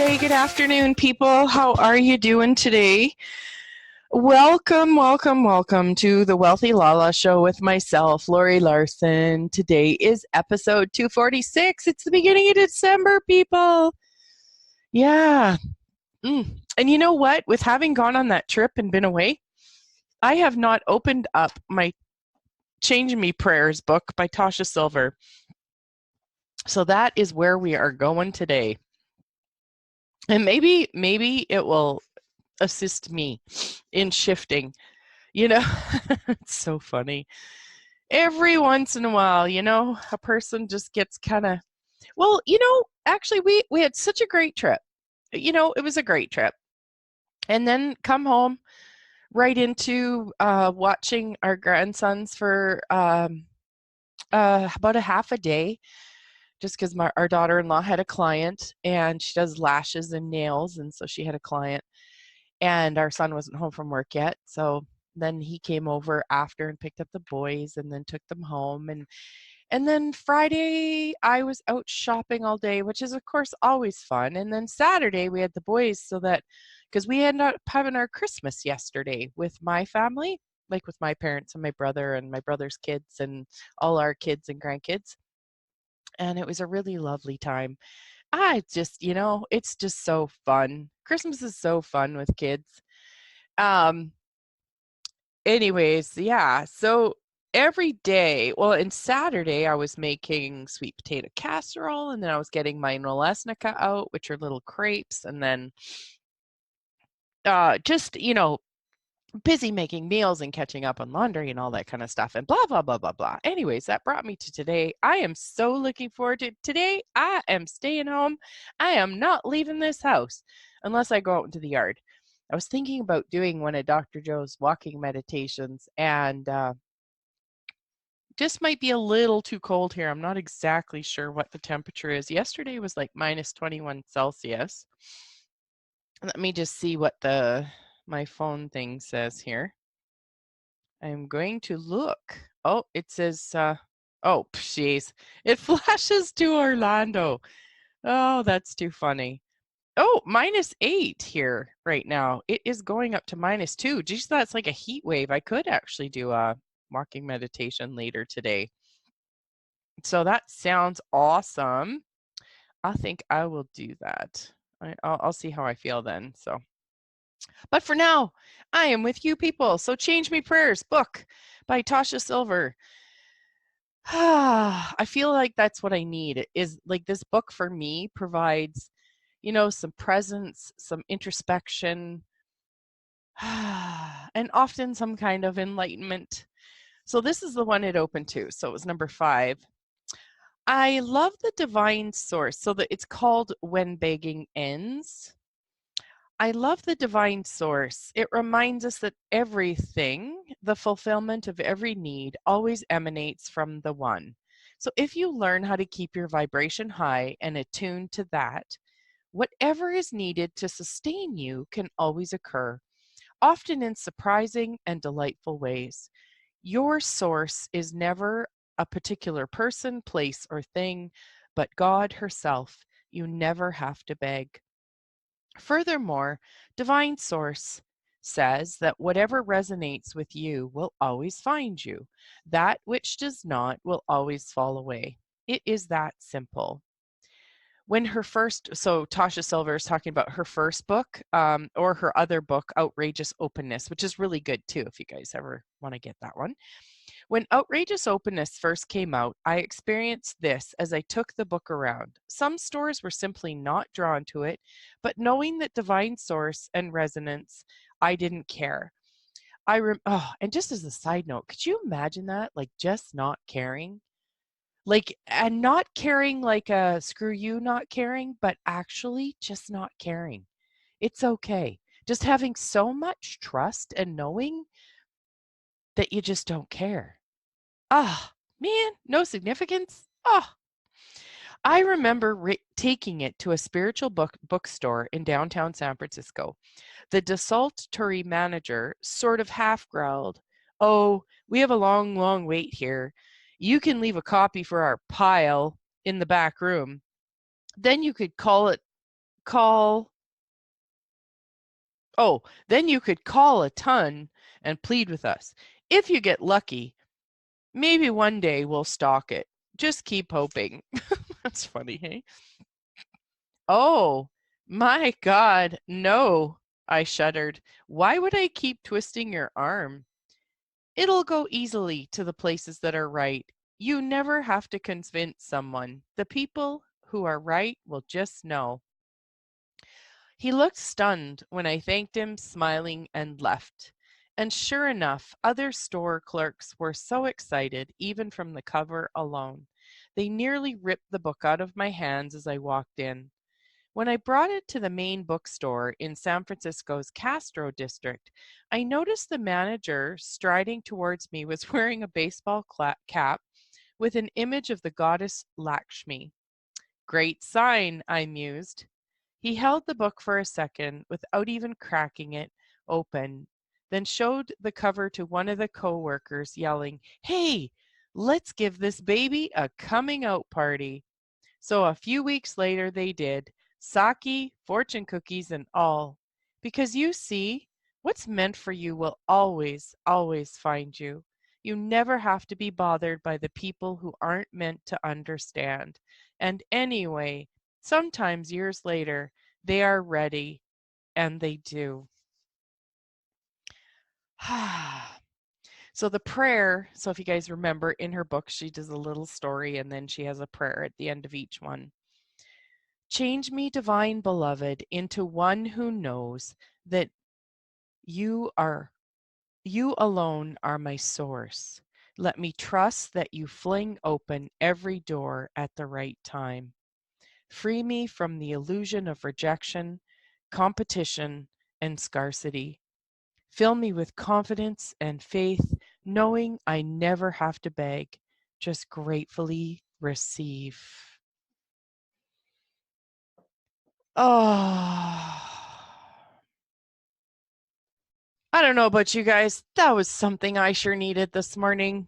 Hey, good afternoon, people. How are you doing today? Welcome, welcome, welcome to the Wealthy LaLa show with myself, Laurie Laursen. Today is episode 246. It's the beginning of December, people. Yeah. And you know what? With having gone on that trip and been away, I have not opened up my Change Me Prayers book by Tosha Silvers. So that is where we are going today. And maybe it will assist me in shifting. It's so funny. Every once in a while, a person just gets kind of, actually we had such a great trip. It was a great trip. And then come home right into watching our grandsons for about a half a day, just because our daughter-in-law had a client, and she does lashes and nails, and so she had a client, and our son wasn't home from work yet, so then he came over after and picked up the boys and then took them home. And then Friday I was out shopping all day, which is of course always fun. And then Saturday we had the boys, so that because we ended up having our Christmas yesterday with my family, like with my parents and my brother and my brother's kids and all our kids and grandkids. And it was a really lovely time. I just, it's just so fun. Christmas is so fun with kids. Um, Anyways, yeah. So every day, well, and Saturday I was making sweet potato casserole, and then I was getting my nolesnica out, which are little crepes, and then just, busy making meals and catching up on laundry and all that kind of stuff, and blah, blah, blah, blah, blah. Anyways, that brought me to today. I am so looking forward to today. I am staying home. I am not leaving this house unless I go out into the yard. I was thinking about doing one of Dr. Joe's walking meditations, and just might be a little too cold here. I'm not exactly sure what the temperature is. Yesterday was like minus 21 Celsius. Let me just see what my phone thing says here. I'm going to look. Oh, it says, oh, jeez. It flashes to Orlando. Oh, that's too funny. Oh, -8 here right now. It is going up to -2. Geez, that's like a heat wave. I could actually do a walking meditation later today. So that sounds awesome. I think I will do that. I'll see how I feel then. So, but for now, I am with you people. So Change Me Prayers book by Tosha Silvers. I feel like that's what I need, is like this book for me provides, some presence, some introspection, and often some kind of enlightenment. So this is the one it opened to. So it was number 5. I love the divine source. So that it's called When Begging Ends. I love the divine source. It reminds us that everything, the fulfillment of every need, always emanates from the one. So if you learn how to keep your vibration high and attuned to that, whatever is needed to sustain you can always occur, often in surprising and delightful ways. Your source is never a particular person, place, or thing, but God herself. You never have to beg. Furthermore, Divine Source says that whatever resonates with you will always find you. That which does not will always fall away. It is that simple. When so Tosha Silvers talking about her first book, or her other book, Outrageous Openness, which is really good too, if you guys ever want to get that one. When Outrageous Openness first came out, I experienced this as I took the book around. Some stores were simply not drawn to it, but knowing that divine source and resonance, I didn't care. And just as a side note, could you imagine that? Like just not caring? And not caring like a screw you not caring, but actually just not caring. It's okay. Just having so much trust and knowing that you just don't care. Man, no significance. I remember taking it to a spiritual bookstore in downtown San Francisco. The desultory manager sort of half growled, "Oh, we have a long, long wait here. You can leave a copy for our pile in the back room. Then you could call call Oh, then you could call a ton and plead with us. If you get lucky, maybe one day we'll stalk it. Just keep hoping. That's funny, hey? Oh, my God, no, I shuddered. Why would I keep twisting your arm? It'll go easily to the places that are right. You never have to convince someone. The people who are right will just know. He looked stunned when I thanked him, smiling, and left. And sure enough, other store clerks were so excited, even from the cover alone. They nearly ripped the book out of my hands as I walked in. When I brought it to the main bookstore in San Francisco's Castro district, I noticed the manager striding towards me was wearing a baseball cap with an image of the goddess Lakshmi. Great sign, I mused. He held the book for a second without even cracking it open, then showed the cover to one of the co-workers, yelling, "Hey, let's give this baby a coming out party." So a few weeks later they did, sake, fortune cookies, and all. Because you see, what's meant for you will always, always find you. You never have to be bothered by the people who aren't meant to understand. And anyway, sometimes years later, they are ready, and they do. So the prayer, so if you guys remember in her book, she does a little story and then she has a prayer at the end of each one. Change me, divine beloved, into one who knows that you are you alone are my source. Let me trust that you fling open every door at the right time. Free me from the illusion of rejection, competition, and scarcity. Fill me with confidence and faith, knowing I never have to beg, just gratefully receive. Oh, I don't know about you guys. That was something I sure needed this morning.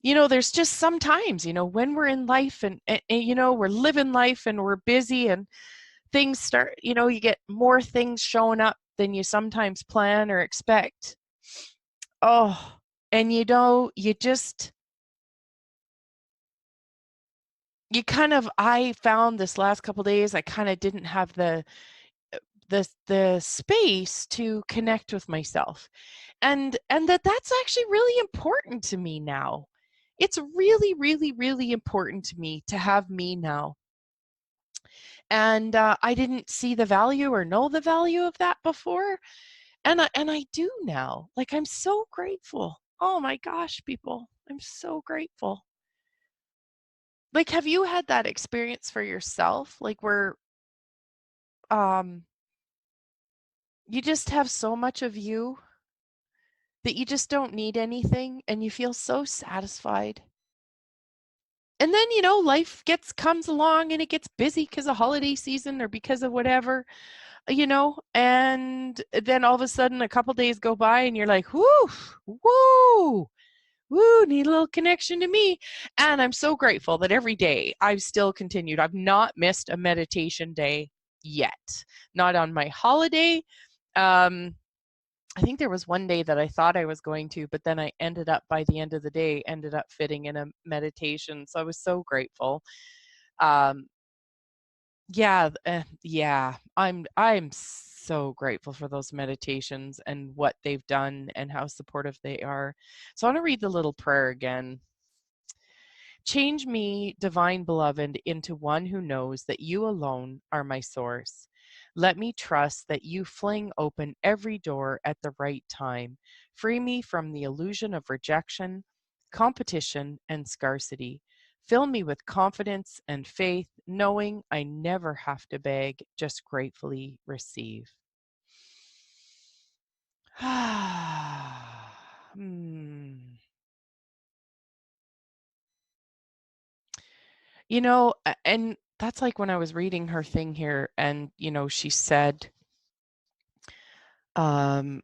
There's just sometimes, when we're in life and we're living life and we're busy and things start, you get more things showing up than you sometimes plan or expect. Oh, and I found this last couple days, I kind of didn't have the space to connect with myself. And that's actually really important to me now. It's really, really, really important to me to have me now. And I didn't see the value or know the value of that before, and I do now. Like, I'm so grateful. Oh my gosh, people, I'm so grateful. Like, have you had that experience for yourself? Like, where um, you just have so much of you that you just don't need anything, and you feel so satisfied. And then, life comes along and it gets busy because of holiday season or because of whatever, and then all of a sudden a couple days go by and you're like, whoo, woo, woo, need a little connection to me. And I'm so grateful that every day I've still continued. I've not missed a meditation day yet. Not on my holiday. I think there was one day that I thought I was going to, but then I ended up, by the end of the day, ended up fitting in a meditation. So I was so grateful. Um, yeah, I'm so grateful for those meditations and what they've done and how supportive they are. So I want to read the little prayer again. Change me, divine beloved, into one who knows that you alone are my source. Let me trust that you fling open every door at the right time. Free me from the illusion of rejection, competition, and scarcity. Fill me with confidence and faith, knowing I never have to beg, just gratefully receive. Hmm. And that's like when I was reading her thing here, and she said, um,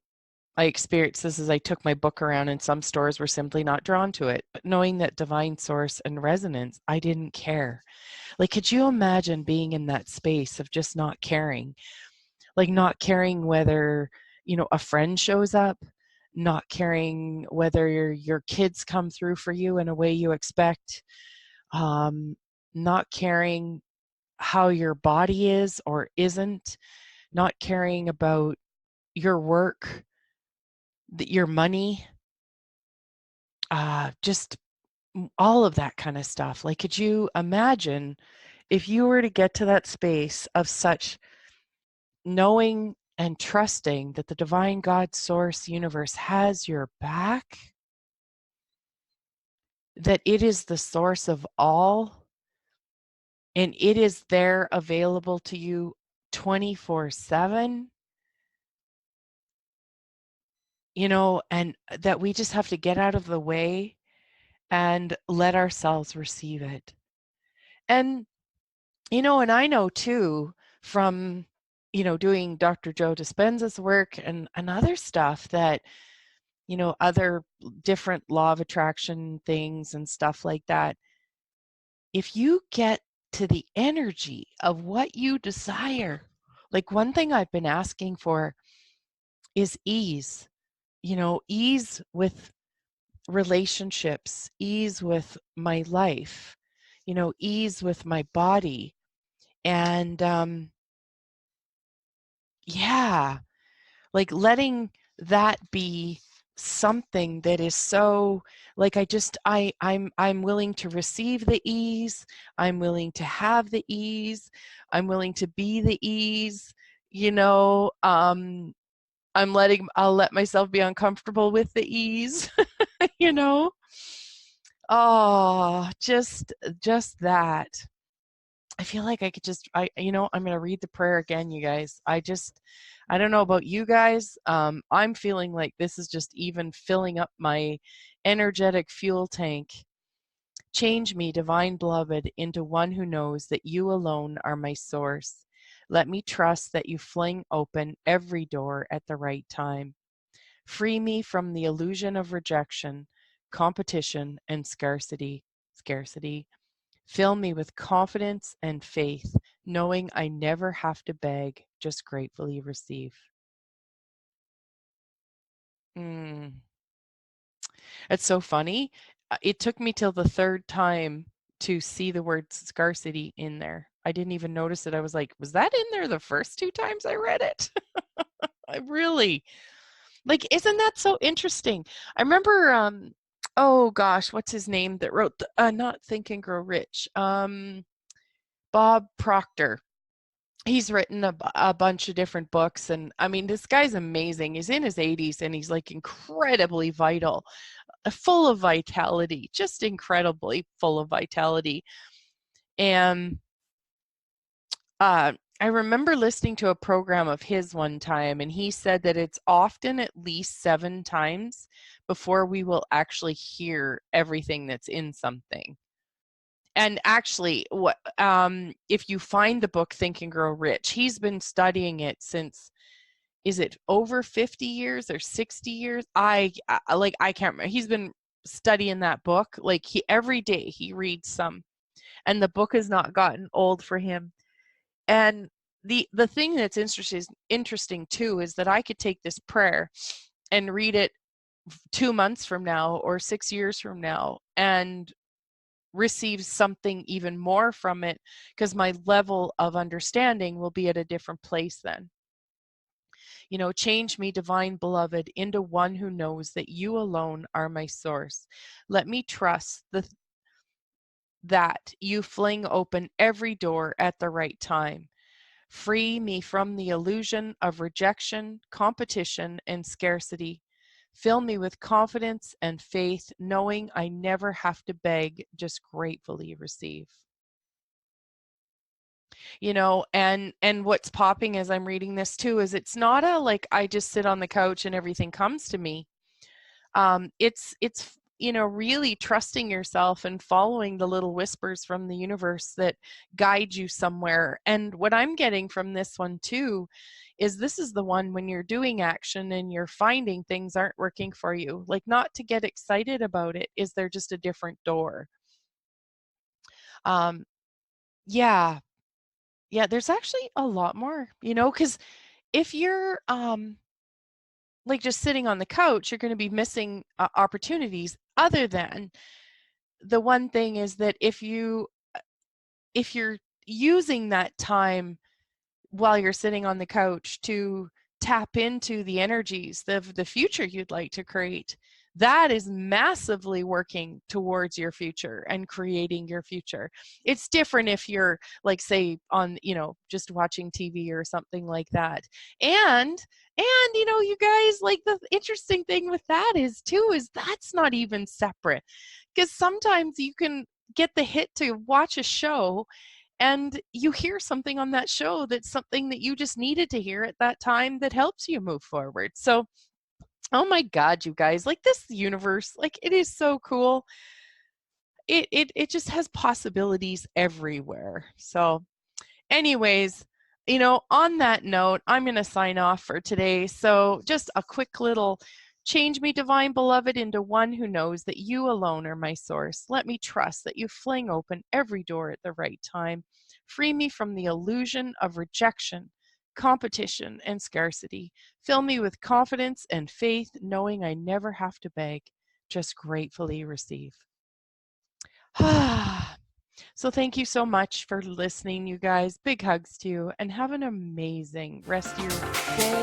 I experienced this as I took my book around, and some stores were simply not drawn to it. But knowing that divine source and resonance, I didn't care. Like, could you imagine being in that space of just not caring? Like, not caring whether, a friend shows up, not caring whether your kids come through for you in a way you expect, not caring how your body is or isn't, not caring about your work, your money, just all of that kind of stuff. Like, could you imagine if you were to get to that space of such knowing and trusting that the divine God source universe has your back, that it is the source of all, and it is there available to you 24/7, and that we just have to get out of the way and let ourselves receive it. And, and I know too from, doing Dr. Joe Dispenza's work and other stuff that, other different law of attraction things and stuff like that. If you get to the energy of what you desire, like one thing I've been asking for is ease, ease with relationships, ease with my life, ease with my body. And yeah, like letting that be something that is so like I'm willing to receive the ease, I'm willing to have the ease, I'm willing to be the ease, I'll let myself be uncomfortable with the ease. you know oh, just that. I feel like I could just I'm going to read the prayer again, you guys. I don't know about you guys. I'm feeling like this is just even filling up my energetic fuel tank. Change me, divine beloved, into one who knows that you alone are my source. Let me trust that you fling open every door at the right time. Free me from the illusion of rejection, competition, and scarcity. Scarcity. Fill me with confidence and faith, knowing I never have to beg, just gratefully receive. Mm. It's so funny. It took me till the third time to see the word scarcity in there. I didn't even notice it. I was like, was that in there the first two times I read it? I really, like, isn't that so interesting? I remember, oh gosh, what's his name that wrote, not Think and Grow Rich, Bob Proctor. He's written a bunch of different books, and I mean, this guy's amazing. He's in his 80s and he's like incredibly vital, full of vitality, just incredibly full of vitality. And I remember listening to a program of his one time, and he said that it's often at least 7 times before we will actually hear everything that's in something. And actually, if you find the book Think and Grow Rich, he's been studying it since, is it over 50 years or 60 years? I can't remember. He's been studying that book. Like, every day he reads some, and the book has not gotten old for him. And the thing that's interesting too is that I could take this prayer and read it 2 months from now or 6 years from now and receive something even more from it, because my level of understanding will be at a different place then. Change me, divine beloved, into one who knows that you alone are my source. Let me trust that you fling open every door at the right time. Free me from the illusion of rejection, competition, and scarcity. Fill me with confidence and faith, knowing I never have to beg, just gratefully receive. And what's popping as I'm reading this too is it's not a like I just sit on the couch and everything comes to me. It's really trusting yourself and following the little whispers from the universe that guide you somewhere. And what I'm getting from this one too is this is the one when you're doing action and you're finding things aren't working for you, like not to get excited about it. Is there just a different door? Um, yeah, yeah, there's actually a lot more, because if you're like just sitting on the couch, you're going to be missing opportunities. Other than the one thing is that if you're using that time while you're sitting on the couch to tap into the energies of the future you'd like to create, that is massively working towards your future and creating your future. It's different if you're like, say, on, just watching TV or something like that. And you guys, like, the interesting thing with that is too is that's not even separate, because sometimes you can get the hit to watch a show and you hear something on that show that's something that you just needed to hear at that time that helps you move forward. So, oh my God, you guys, like, this universe, like, it is so cool. It just has possibilities everywhere. So anyways, on that note, I'm going to sign off for today. So just a quick little: change me, divine beloved, into one who knows that you alone are my source. Let me trust that you fling open every door at the right time. Free me from the illusion of rejection, competition, and scarcity. Fill me with confidence and faith, knowing I never have to beg, just gratefully receive. So thank you so much for listening, you guys. Big hugs to you, and have an amazing rest of your day.